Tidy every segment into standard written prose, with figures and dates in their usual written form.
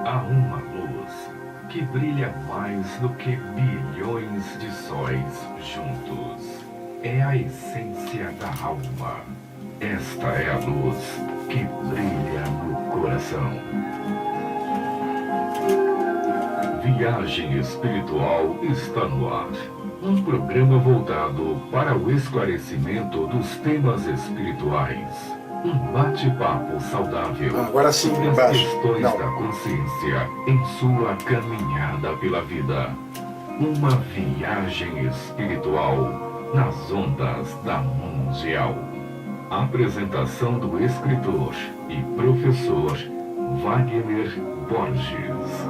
Há uma luz que brilha mais do que bilhões de sóis juntos. É a essência da alma. Esta é a luz que brilha no coração. Viagem Espiritual está no ar. Um programa voltado para o esclarecimento dos temas espirituais. Um bate-papo saudável Agora sim, sobre as embaixo. questões Não. da consciência em sua caminhada pela vida. Uma viagem espiritual nas ondas da Mundial. Apresentação do escritor e professor Wagner Borges.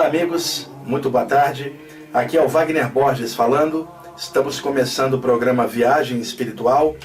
Olá amigos, muito boa tarde. Aqui é o Wagner Borges falando. Estamos começando o programa Viagem Espiritual,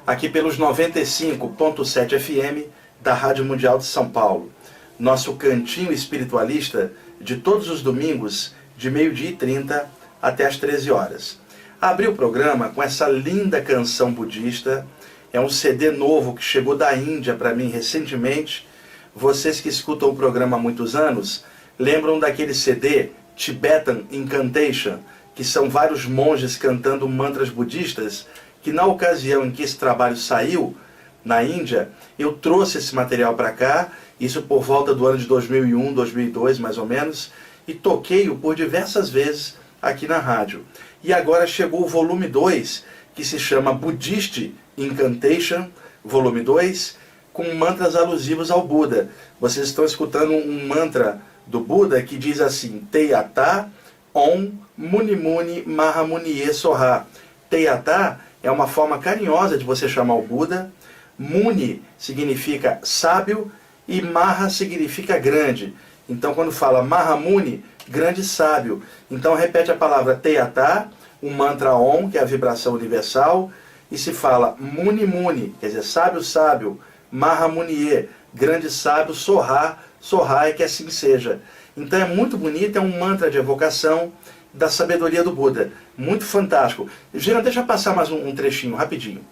aqui pelos 95.7 FM da Rádio Mundial de São Paulo. Nosso cantinho espiritualista de todos os domingos, de 12h30 até as 13 horas. Abri o programa com essa linda canção budista. É um CD novo que chegou da Índia para mim recentemente. Vocês que escutam o programa há muitos anos lembram daquele CD Tibetan Incantation, que são vários monges cantando mantras budistas, que na ocasião em que esse trabalho saiu na Índia, eu trouxe esse material para cá, isso por volta do ano de 2001, 2002 mais ou menos, e toquei-o por diversas vezes aqui na rádio. E agora chegou o volume 2, que se chama Buddhist Incantation, volume 2, com mantras alusivos ao Buda. Vocês estão escutando um mantra do Buda que diz assim: Teyata Om Muni Muni Maha Muniye Soha. Teyata é uma forma carinhosa de você chamar o Buda. Muni significa sábio e Maha significa grande. Então quando fala Mahamuni, grande sábio. Então repete a palavra Teyata, o mantra Om, que é a vibração universal, e se fala Muni Muni, quer dizer, sábio, sábio, Mahamuniye, grande sábio, Soha, Soha é que assim seja. Então é muito bonito, é um mantra de evocação da sabedoria do Buda. Muito fantástico. Gina, deixa eu passar mais um trechinho, rapidinho.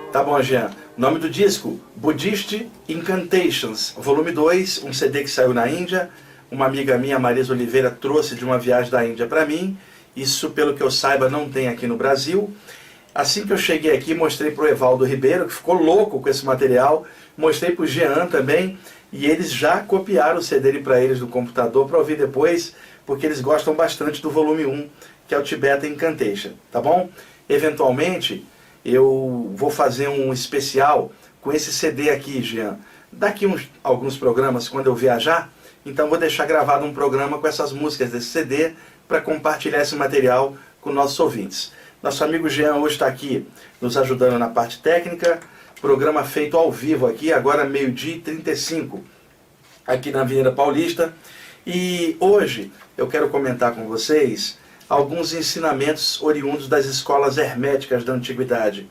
Tá bom, Jean. Nome do disco, Buddhist Incantations, volume 2, um CD que saiu na Índia. Uma amiga minha, Marisa Oliveira, trouxe de uma viagem da Índia para mim. Isso, pelo que eu saiba, não tem aqui no Brasil. Assim que eu cheguei aqui, mostrei para o Evaldo Ribeiro, que ficou louco com esse material. Mostrei para o Jean também, e eles já copiaram o CD para eles do computador para ouvir depois, porque eles gostam bastante do volume 1, que é o Tibetan Incantation, tá bom? Eventualmente, eu vou fazer um especial com esse CD aqui, Jean. Daqui alguns programas, quando eu viajar, então vou deixar gravado um programa com essas músicas desse CD para compartilhar esse material com nossos ouvintes. Nosso amigo Jean hoje está aqui nos ajudando na parte técnica. Programa feito ao vivo aqui, agora 12h35, aqui na Avenida Paulista. E hoje eu quero comentar com vocês alguns ensinamentos oriundos das escolas herméticas da antiguidade.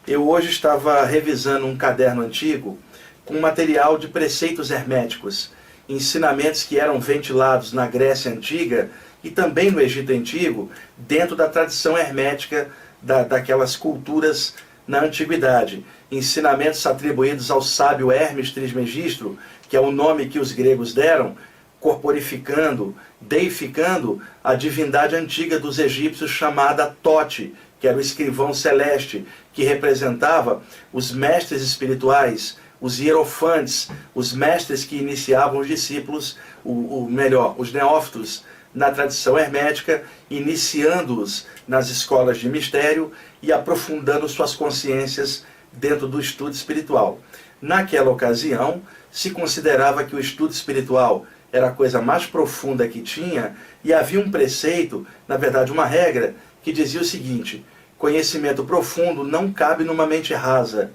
Eu hoje estava revisando um caderno antigo com material de preceitos herméticos, ensinamentos que eram ventilados na Grécia Antiga e também no Egito Antigo, dentro da tradição hermética daquelas culturas na Antiguidade. Ensinamentos atribuídos ao sábio Hermes Trismegisto, que é o nome que os gregos deram, corporificando, deificando a divindade antiga dos egípcios chamada Tote, que era o escrivão celeste, que representava os mestres espirituais, os hierofantes, os mestres que iniciavam os discípulos, os neófitos, na tradição hermética, iniciando-os nas escolas de mistério e aprofundando suas consciências dentro do estudo espiritual. Naquela ocasião, se considerava que o estudo espiritual era a coisa mais profunda que tinha, e havia um preceito, na verdade uma regra, que dizia o seguinte: conhecimento profundo não cabe numa mente rasa,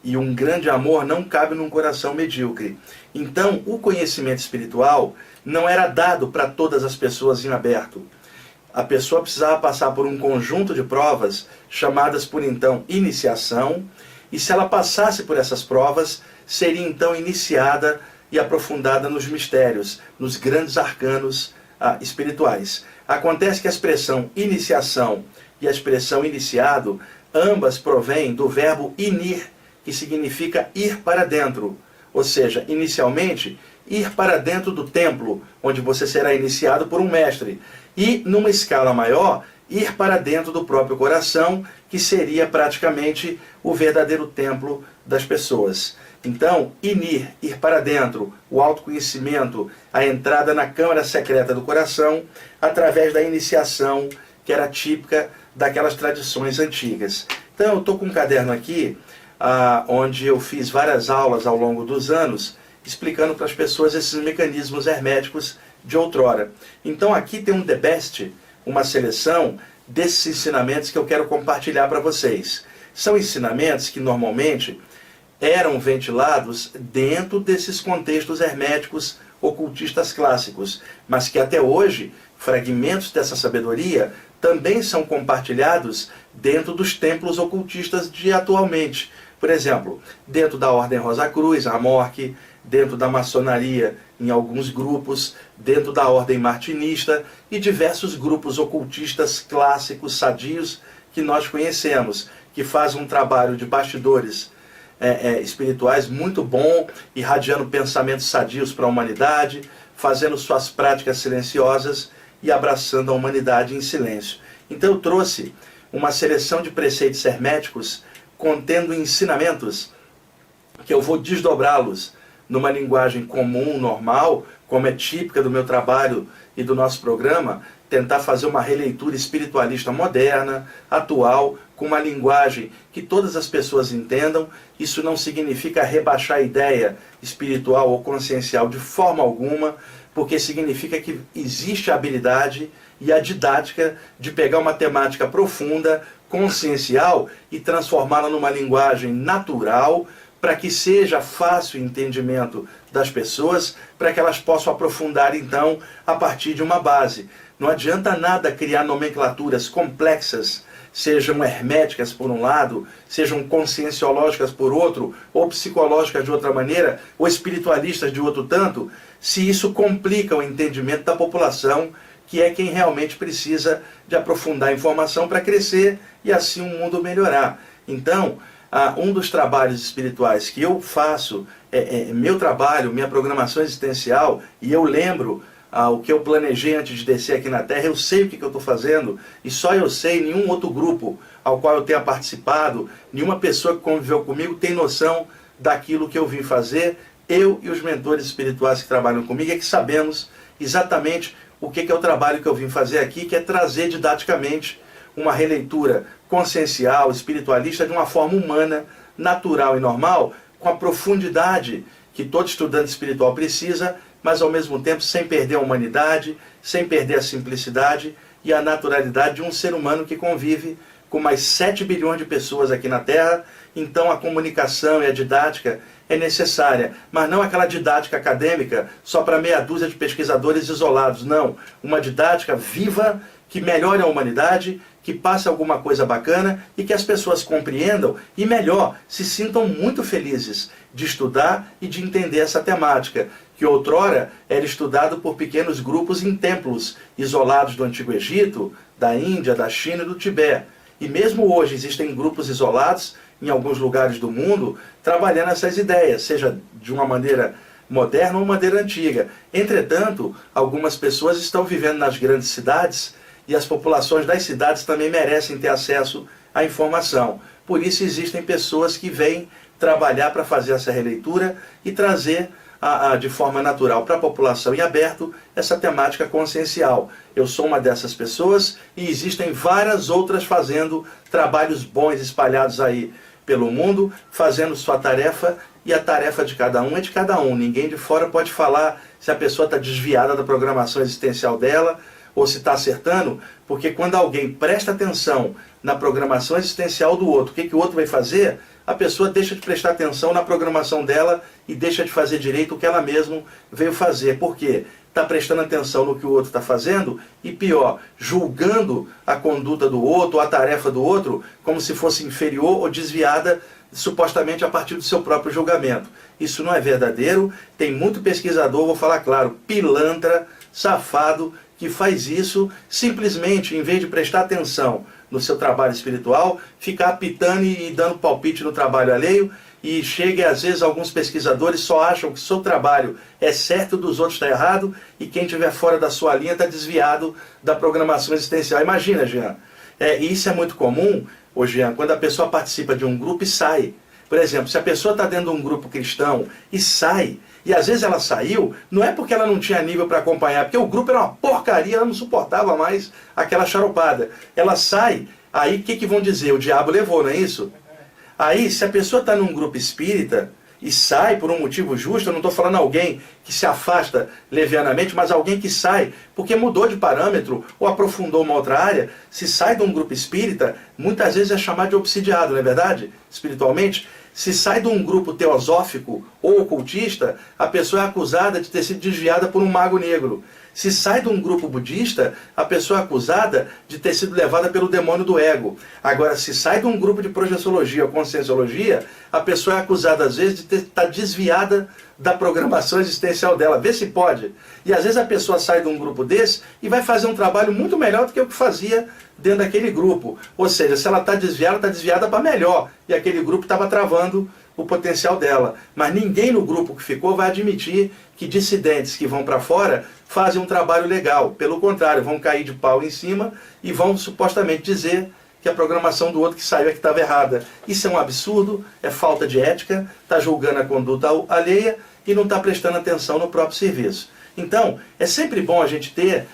e um grande amor não cabe num coração medíocre. Então, o conhecimento espiritual não era dado para todas as pessoas em aberto. A pessoa precisava passar por um conjunto de provas, chamadas por então iniciação, e se ela passasse por essas provas, seria então iniciada e aprofundada nos mistérios, nos grandes arcanos espirituais. Acontece que a expressão iniciação e a expressão iniciado, ambas provêm do verbo inir, que significa ir para dentro. Ou seja, inicialmente, ir para dentro do templo, onde você será iniciado por um mestre. E, numa escala maior, ir para dentro do próprio coração, que seria praticamente o verdadeiro templo das pessoas. Então, inir, ir para dentro, o autoconhecimento, a entrada na câmara secreta do coração, através da iniciação, que era típica daquelas tradições antigas. Então, eu estou com um caderno aqui, onde eu fiz várias aulas ao longo dos anos, explicando para as pessoas esses mecanismos herméticos de outrora. Então, aqui tem um The Best, uma seleção desses ensinamentos que eu quero compartilhar para vocês. São ensinamentos que normalmente eram ventilados dentro desses contextos herméticos ocultistas clássicos, mas que até hoje, fragmentos dessa sabedoria também são compartilhados dentro dos templos ocultistas de atualmente. Por exemplo, dentro da Ordem Rosa Cruz, a Amorque, dentro da maçonaria em alguns grupos dentro da ordem martinista e diversos grupos ocultistas clássicos, sadios, que nós conhecemos, que fazem um trabalho de bastidores espirituais muito bom, irradiando pensamentos sadios para a humanidade, fazendo suas práticas silenciosas e abraçando a humanidade em silêncio. Então eu trouxe uma seleção de preceitos herméticos contendo ensinamentos que eu vou desdobrá-los numa linguagem comum, normal, como é típica do meu trabalho e do nosso programa, tentar fazer uma releitura espiritualista moderna, atual, com uma linguagem que todas as pessoas entendam. Isso não significa rebaixar a ideia espiritual ou consciencial de forma alguma, porque significa que existe a habilidade e a didática de pegar uma temática profunda, consciencial, e transformá-la numa linguagem natural, para que seja fácil o entendimento das pessoas, para que elas possam aprofundar então a partir de uma base. Não adianta nada criar nomenclaturas complexas, sejam herméticas por um lado, sejam conscienciológicas por outro, ou psicológicas de outra maneira, ou espiritualistas de outro tanto, se isso complica o entendimento da população, que é quem realmente precisa de aprofundar a informação para crescer e assim o mundo melhorar. Então, um dos trabalhos espirituais que eu faço, meu trabalho, minha programação existencial, e eu lembro o que eu planejei antes de descer aqui na Terra, eu sei o que eu estou fazendo, e só eu sei, nenhum outro grupo ao qual eu tenha participado, nenhuma pessoa que conviveu comigo tem noção daquilo que eu vim fazer. Eu e os mentores espirituais que trabalham comigo é que sabemos exatamente o que é o trabalho que eu vim fazer aqui, que é trazer didaticamente uma releitura consciencial, espiritualista, de uma forma humana, natural e normal, com a profundidade que todo estudante espiritual precisa, mas ao mesmo tempo sem perder a humanidade, sem perder a simplicidade e a naturalidade de um ser humano que convive com mais 7 bilhões de pessoas aqui na Terra. Então a comunicação e a didática é necessária, mas não aquela didática acadêmica só para meia dúzia de pesquisadores isolados, não. Uma didática viva, que melhore a humanidade, que passe alguma coisa bacana e que as pessoas compreendam e, melhor, se sintam muito felizes de estudar e de entender essa temática, que outrora era estudado por pequenos grupos em templos isolados do Antigo Egito, da Índia, da China e do Tibete. E mesmo hoje existem grupos isolados em alguns lugares do mundo trabalhando essas ideias, seja de uma maneira moderna ou maneira antiga. Entretanto, algumas pessoas estão vivendo nas grandes cidades e as populações das cidades também merecem ter acesso à informação. Por isso existem pessoas que vêm trabalhar para fazer essa releitura e trazer de forma natural para a população e aberto essa temática consciencial. Eu sou uma dessas pessoas e existem várias outras fazendo trabalhos bons espalhados aí pelo mundo, fazendo sua tarefa, e a tarefa de cada um é de cada um. Ninguém de fora pode falar se a pessoa está desviada da programação existencial dela ou se está acertando, porque quando alguém presta atenção na programação existencial do outro, o que o outro vai fazer, a pessoa deixa de prestar atenção na programação dela e deixa de fazer direito o que ela mesma veio fazer. Por quê? Está prestando atenção no que o outro está fazendo e, pior, julgando a conduta do outro, a tarefa do outro, como se fosse inferior ou desviada, supostamente a partir do seu próprio julgamento. Isso não é verdadeiro. Tem muito pesquisador, vou falar claro, pilantra, safado, que faz isso simplesmente, em vez de prestar atenção no seu trabalho espiritual, ficar apitando e dando palpite no trabalho alheio, e chega, às vezes, alguns pesquisadores só acham que o seu trabalho é certo, dos outros está errado, e quem estiver fora da sua linha está desviado da programação existencial. Imagina, Jean, isso é muito comum, Jean, quando a pessoa participa de um grupo e sai. Por exemplo, se a pessoa está dentro de um grupo cristão e sai, e às vezes ela saiu, não é porque ela não tinha nível para acompanhar, porque o grupo era uma porcaria, ela não suportava mais aquela charopada. Ela sai, aí o que vão dizer? O diabo levou, não é isso? Aí, se a pessoa está num grupo espírita e sai por um motivo justo, eu não estou falando alguém que se afasta levianamente, mas alguém que sai porque mudou de parâmetro ou aprofundou uma outra área, se sai de um grupo espírita, muitas vezes é chamado de obsidiado, não é verdade? Espiritualmente. Se sai de um grupo teosófico ou ocultista, a pessoa é acusada de ter sido desviada por um mago negro. Se sai de um grupo budista, a pessoa é acusada de ter sido levada pelo demônio do ego. Agora, se sai de um grupo de projeciologia ou conscienciologia, a pessoa é acusada, às vezes, de estar desviada da programação existencial dela. Vê se pode. E, às vezes, a pessoa sai de um grupo desse e vai fazer um trabalho muito melhor do que o que fazia dentro daquele grupo. Ou seja, se ela está desviada para melhor. E aquele grupo estava travando o potencial dela. Mas ninguém no grupo que ficou vai admitir que dissidentes que vão para fora fazem um trabalho legal. Pelo contrário, vão cair de pau em cima e vão supostamente dizer que a programação do outro que saiu é que estava errada. Isso é um absurdo, é falta de ética, está julgando a conduta alheia e não está prestando atenção no próprio serviço. Então, é sempre bom a gente ter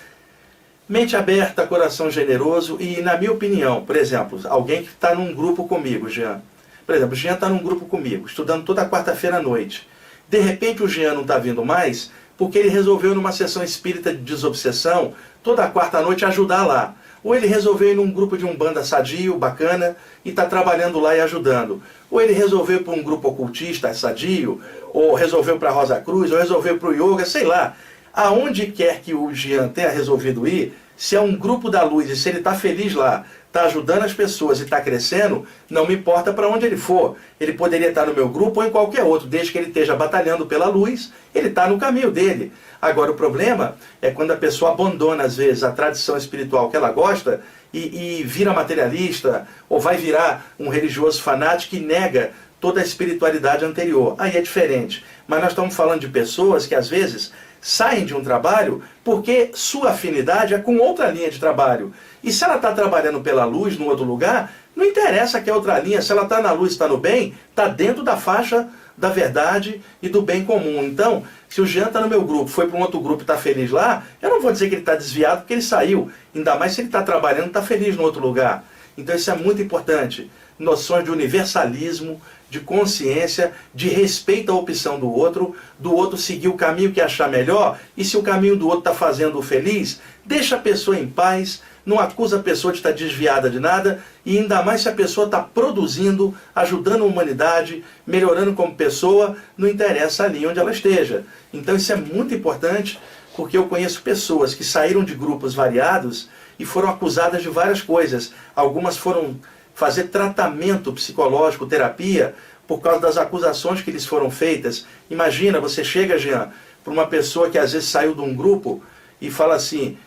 mente aberta, coração generoso e, na minha opinião, por exemplo, alguém que está num grupo comigo, Jean. Por exemplo, o Jean está num grupo comigo, estudando toda quarta-feira à noite. De repente o Jean não está vindo mais porque ele resolveu numa sessão espírita de desobsessão, toda quarta à noite, ajudar lá. Ou ele resolveu ir num grupo de umbanda sadio, bacana, e está trabalhando lá e ajudando. Ou ele resolveu ir para um grupo ocultista sadio, ou resolveu para a Rosa Cruz, ou resolveu para o yoga, sei lá. Aonde quer que o Jean tenha resolvido ir, se é um grupo da luz e se ele está feliz lá, está ajudando as pessoas e está crescendo, não me importa para onde ele for. Ele poderia estar no meu grupo ou em qualquer outro, desde que ele esteja batalhando pela luz, ele está no caminho dele. Agora, o problema é quando a pessoa abandona, às vezes, a tradição espiritual que ela gosta e vira materialista, ou vai virar um religioso fanático e nega toda a espiritualidade anterior. Aí é diferente. Mas nós estamos falando de pessoas que, às vezes, saem de um trabalho porque sua afinidade é com outra linha de trabalho. E se ela está trabalhando pela luz num outro lugar, não interessa que é outra linha. Se ela está na luz, está no bem, está dentro da faixa da verdade e do bem comum. Então, se o Jean está no meu grupo, foi para um outro grupo e está feliz lá, eu não vou dizer que ele está desviado porque ele saiu. Ainda mais se ele está trabalhando e está feliz no outro lugar. Então isso é muito importante. Noções de universalismo, de consciência, de respeito à opção do outro seguir o caminho que achar melhor, e se o caminho do outro está fazendo-o feliz, deixa a pessoa em paz, não acusa a pessoa de estar desviada de nada, e ainda mais se a pessoa está produzindo, ajudando a humanidade, melhorando como pessoa, não interessa ali onde ela esteja. Então isso é muito importante, porque eu conheço pessoas que saíram de grupos variados e foram acusadas de várias coisas. Algumas foram fazer tratamento psicológico, terapia, por causa das acusações que lhes foram feitas. Imagina, você chega, Jean, para uma pessoa que às vezes saiu de um grupo e fala assim: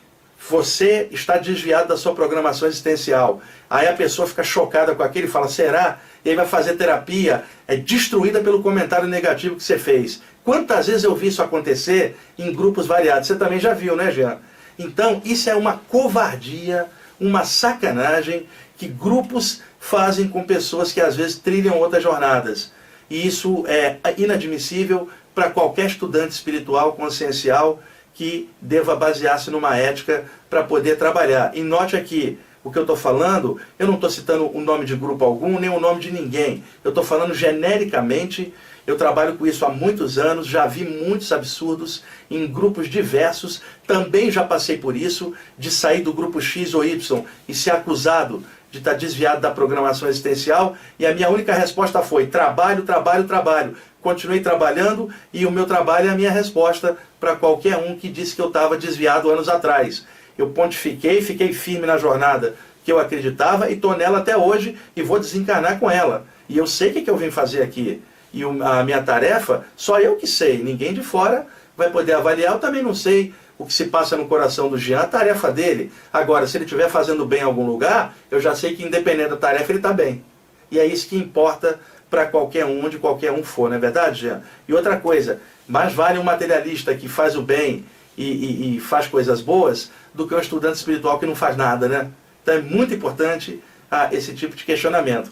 você está desviado da sua programação existencial. Aí a pessoa fica chocada com aquilo e fala: será? E aí vai fazer terapia, é destruída pelo comentário negativo que você fez. Quantas vezes eu vi isso acontecer em grupos variados? Você também já viu, né, Jean? Então, isso é uma covardia, uma sacanagem que grupos fazem com pessoas que às vezes trilham outras jornadas. E isso é inadmissível para qualquer estudante espiritual, consciencial, que deva basear-se numa ética para poder trabalhar. E note aqui, o que eu estou falando, eu não estou citando o nome de grupo algum, nem o nome de ninguém. Eu estou falando genericamente. Eu trabalho com isso há muitos anos, já vi muitos absurdos em grupos diversos, também já passei por isso, de sair do grupo X ou Y e ser acusado de estar desviado da programação existencial, e a minha única resposta foi: trabalho, trabalho, trabalho. Continuei trabalhando e o meu trabalho é a minha resposta para qualquer um que disse que eu estava desviado anos atrás. Eu pontifiquei, fiquei firme na jornada que eu acreditava e estou nela até hoje e vou desencarnar com ela. E eu sei o que eu vim fazer aqui. E a minha tarefa, só eu que sei, ninguém de fora vai poder avaliar. Eu também não sei o que se passa no coração do Jean, a tarefa dele. Agora, se ele estiver fazendo bem em algum lugar, eu já sei que independente da tarefa ele está bem. E é isso que importa para qualquer um, onde qualquer um for, não é verdade, Jean? E outra coisa, mais vale um materialista que faz o bem e faz coisas boas do que um estudante espiritual que não faz nada, né? Então é muito importante esse tipo de questionamento.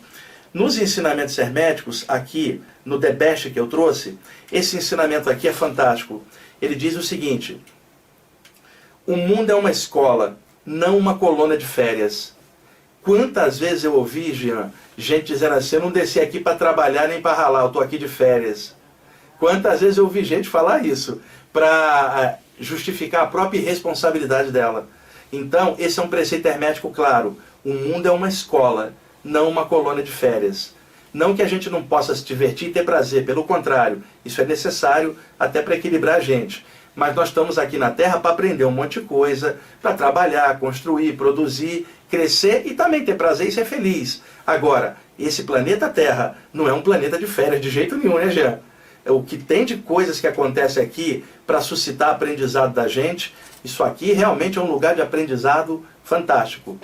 Nos ensinamentos herméticos, aqui no The Best que eu trouxe, esse ensinamento aqui é fantástico. Ele diz o seguinte: o mundo é uma escola, não uma colônia de férias. Quantas vezes eu ouvi, Jean, gente dizendo assim: eu não desci aqui para trabalhar nem para ralar, eu estou aqui de férias. Quantas vezes eu ouvi gente falar isso para justificar a própria irresponsabilidade dela. Então, esse é um preceito hermético claro. O mundo é uma escola, não uma colônia de férias. Não que a gente não possa se divertir e ter prazer, pelo contrário, isso é necessário até para equilibrar a gente. Mas nós estamos aqui na Terra para aprender um monte de coisa, para trabalhar, construir, produzir, crescer e também ter prazer e ser feliz. Agora, esse planeta Terra não é um planeta de férias de jeito nenhum, né, Jean? O que tem de coisas que acontece aqui para suscitar aprendizado da gente, isso aqui realmente é um lugar de aprendizado fantástico.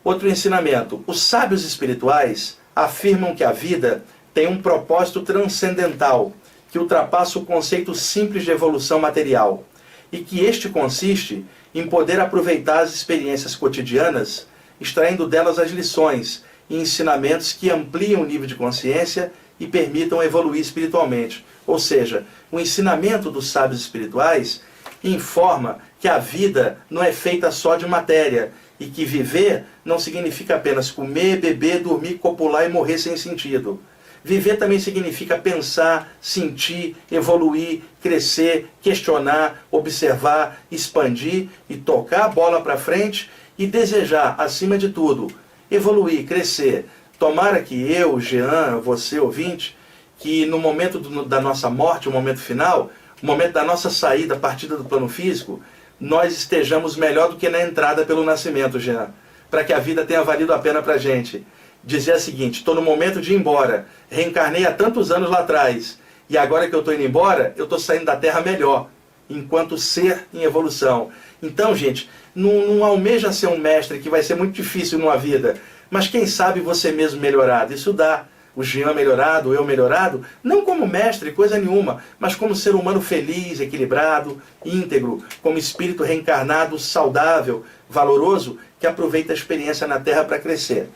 Outro ensinamento. Os sábios espirituais afirmam que a vida tem um propósito transcendental, que ultrapassa o conceito simples de evolução material, e que este consiste em poder aproveitar as experiências cotidianas, extraindo delas as lições e ensinamentos que ampliam o nível de consciência e permitam evoluir espiritualmente. Ou seja, o ensinamento dos sábios espirituais informa que a vida não é feita só de matéria, e que viver não significa apenas comer, beber, dormir, copular e morrer sem sentido. Viver também significa pensar, sentir, evoluir, crescer, questionar, observar, expandir e tocar a bola para frente e desejar, acima de tudo, evoluir, crescer. Tomara que eu, Jean, você, ouvinte, que no momento da nossa morte, o momento final, o momento da nossa saída, partida do plano físico, nós estejamos melhor do que na entrada pelo nascimento, Jean, para que a vida tenha valido a pena para a gente. Dizer o seguinte: estou no momento de ir embora, reencarnei há tantos anos lá atrás, e agora que eu estou indo embora, eu estou saindo da Terra melhor, enquanto ser em evolução. Então, gente, não almeja ser um mestre, que vai ser muito difícil numa vida, mas quem sabe você mesmo melhorado. Isso dá. O Jean melhorado, eu melhorado, não como mestre, coisa nenhuma, mas como ser humano feliz, equilibrado, íntegro, como espírito reencarnado, saudável, valoroso, que aproveita a experiência na Terra para crescer.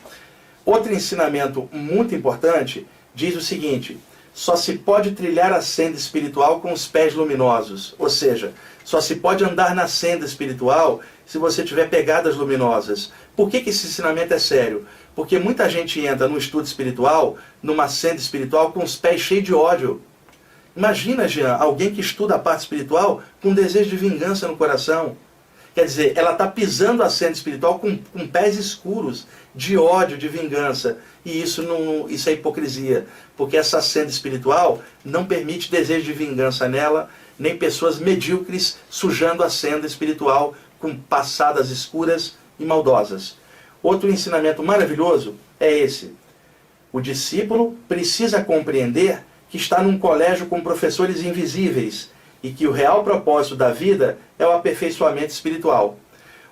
Outro ensinamento muito importante diz o seguinte: só se pode trilhar a senda espiritual com os pés luminosos. Ou seja, só se pode andar na senda espiritual se você tiver pegadas luminosas. Por que esse ensinamento é sério? Porque muita gente entra no estudo espiritual, numa senda espiritual, com os pés cheios de ódio. Imagina, Jean, alguém que estuda a parte espiritual com desejo de vingança no coração. Quer dizer, ela está pisando a senda espiritual com pés escuros, de ódio, de vingança. E isso é hipocrisia, porque essa senda espiritual não permite desejo de vingança nela, nem pessoas medíocres sujando a senda espiritual com passadas escuras e maldosas. Outro ensinamento maravilhoso é esse: o discípulo precisa compreender que está num colégio com professores invisíveis e que o real propósito da vida é o aperfeiçoamento espiritual.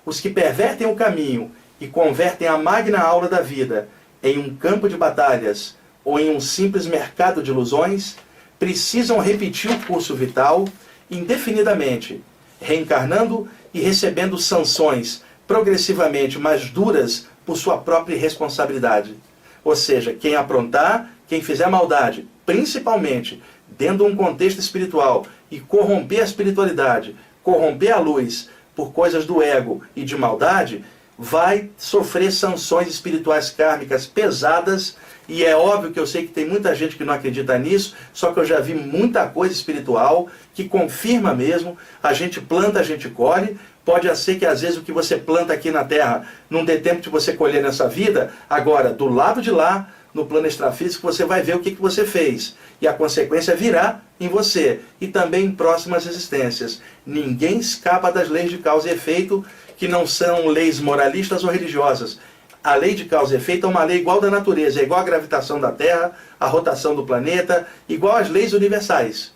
Os que pervertem o caminho e convertem a magna aula da vida em um campo de batalhas ou em um simples mercado de ilusões precisam repetir o curso vital indefinidamente, reencarnando e recebendo sanções progressivamente mais duras por sua própria irresponsabilidade. Ou seja, quem aprontar, quem fizer maldade, principalmente dentro de um contexto espiritual, e corromper a espiritualidade, corromper a luz por coisas do ego e de maldade, vai sofrer sanções espirituais kármicas pesadas. E é óbvio que eu sei que tem muita gente que não acredita nisso, só que eu já vi muita coisa espiritual que confirma mesmo: a gente planta, a gente colhe. Pode ser que às vezes o que você planta aqui na Terra não dê tempo de você colher nessa vida. Agora, do lado de lá, no plano extrafísico, você vai ver o que você fez. E a consequência virá em você e também em próximas existências. Ninguém escapa das leis de causa e efeito, que não são leis moralistas ou religiosas. A lei de causa e efeito é uma lei igual da natureza, é igual à gravitação da Terra, a rotação do planeta, igual às leis universais.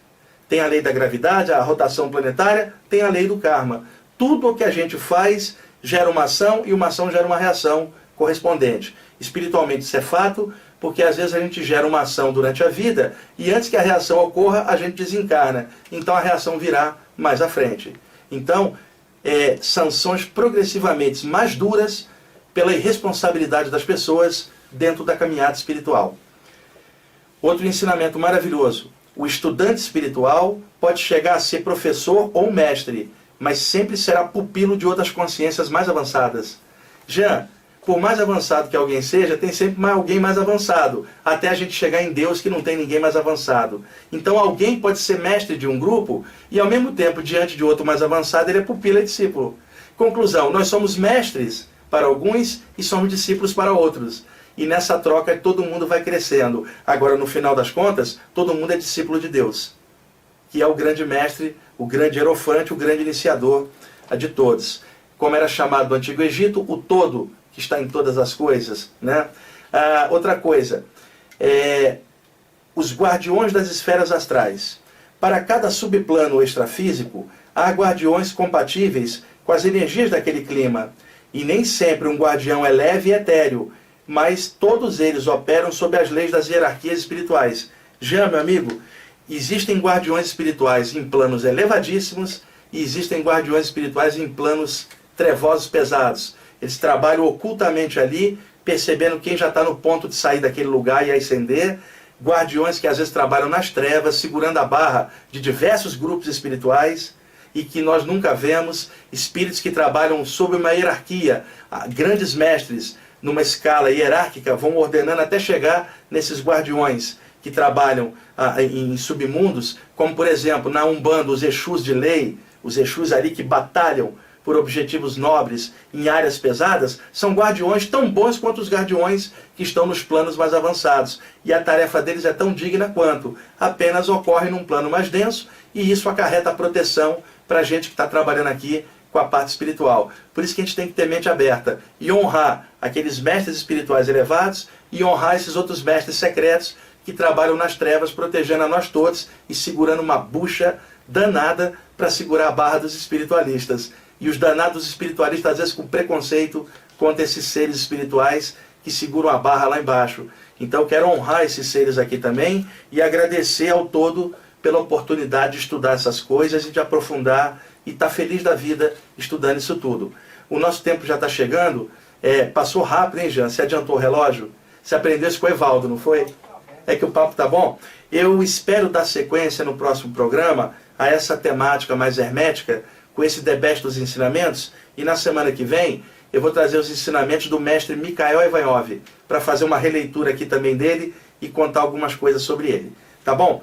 Tem a lei da gravidade, a rotação planetária, tem a lei do karma. Tudo o que a gente faz gera uma ação e uma ação gera uma reação correspondente. Espiritualmente isso é fato, porque às vezes a gente gera uma ação durante a vida e antes que a reação ocorra, a gente desencarna. Então a reação virá mais à frente. Então, sanções progressivamente mais duras pela irresponsabilidade das pessoas dentro da caminhada espiritual. Outro ensinamento maravilhoso: o estudante espiritual pode chegar a ser professor ou mestre, mas sempre será pupilo de outras consciências mais avançadas. Jean, por mais avançado que alguém seja, tem sempre alguém mais avançado, até a gente chegar em Deus, que não tem ninguém mais avançado. Então alguém pode ser mestre de um grupo e ao mesmo tempo, diante de outro mais avançado, ele é pupilo e discípulo. Conclusão: nós somos mestres para alguns e somos discípulos para outros. E nessa troca todo mundo vai crescendo. Agora, no final das contas, todo mundo é discípulo de Deus. que é o grande mestre, o grande hierofante, o grande iniciador de todos. Como era chamado no Antigo Egito, o todo que está em todas as coisas, né? Outra coisa, os guardiões das esferas astrais. Para cada subplano extrafísico, há guardiões compatíveis com as energias daquele clima. E nem sempre um guardião é leve e etéreo, mas todos eles operam sob as leis das hierarquias espirituais. Já, meu amigo, existem guardiões espirituais em planos elevadíssimos e existem guardiões espirituais em planos trevosos pesados. Eles trabalham ocultamente ali, percebendo quem já está no ponto de sair daquele lugar e ascender. Guardiões que às vezes trabalham nas trevas, segurando a barra de diversos grupos espirituais e que nós nunca vemos. Espíritos que trabalham sob uma hierarquia. Grandes mestres, numa escala hierárquica, vão ordenando até chegar nesses guardiões que trabalham em submundos, como por exemplo na Umbanda, os Exus de lei, os Exus ali que batalham por objetivos nobres em áreas pesadas, são guardiões tão bons quanto os guardiões que estão nos planos mais avançados. E a tarefa deles é tão digna quanto, apenas ocorre num plano mais denso, e isso acarreta proteção para a gente que está trabalhando aqui com a parte espiritual. Por isso que a gente tem que ter mente aberta e honrar aqueles mestres espirituais elevados e honrar esses outros mestres secretos que trabalham nas trevas, protegendo a nós todos e segurando uma bucha danada para segurar a barra dos espiritualistas. E os danados espiritualistas, às vezes, com preconceito contra esses seres espirituais que seguram a barra lá embaixo. Então, eu quero honrar esses seres aqui também e agradecer ao todo pela oportunidade de estudar essas coisas e de aprofundar e estar feliz da vida estudando isso tudo. O nosso tempo já está chegando. Passou rápido, hein, Jean? Você adiantou o relógio? Você aprendeu isso com o Evaldo, não foi? É que o papo tá bom? Eu espero dar sequência no próximo programa a essa temática mais hermética, com esse debate dos ensinamentos, e na semana que vem eu vou trazer os ensinamentos do mestre Mikhail Ivanov, para fazer uma releitura aqui também dele e contar algumas coisas sobre ele. Tá bom?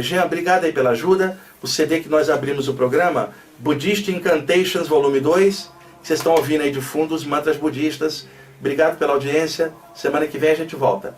Jean, obrigado aí pela ajuda. O CD que nós abrimos o programa, Buddhist Incantations Volume 2, que vocês estão ouvindo aí de fundo os mantras budistas. Obrigado pela audiência. Semana que vem a gente volta.